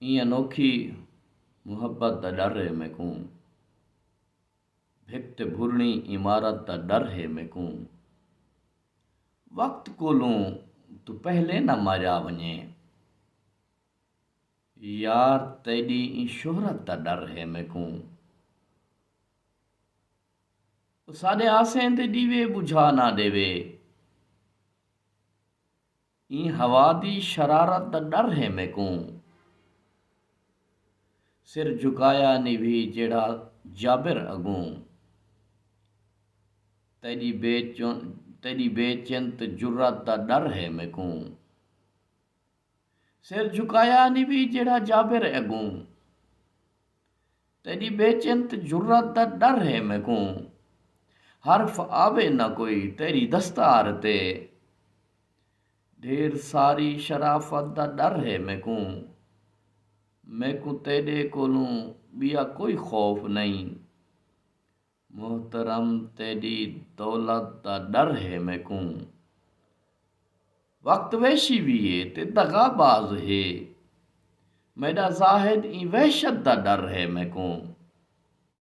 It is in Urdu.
این انوکھی محبت دا ڈر ہے میں کوں، بھکت بھرنی عمارت دا ڈر ہے میں کوں، وقت کولوں تو پہلے نہ مریا ونے، یار تیری این شہرت دا ڈر ہے میں کوں، ساڈے آسیں تے دیوے بجھا نہ دیوے، این ہوا دی شرارت دا ڈر ہے میں کوں، سر جھکایا نہیں بھی جیڑا جابر اگوں، تیری بے چنت جرت دا ڈر ہے میں کوں، سر جھکایا نہیں بھی جیڑا جابر اگوں، تیری بے چنت جرت دا ڈر ہے میں کوں، حرف آوے نہ کوئی تیری دستار تے، ڈھیر ساری شرافت دا ڈر ہے میں کوں تیرے کولوں بیا کوئی خوف نہیں، محترم تیری دولت دا ڈر ہے میں کوں، وقت ویشی بھی ہے تے دغا باز ہے، میرا زاہد این وحشت دا ڈر ہے میں کوں۔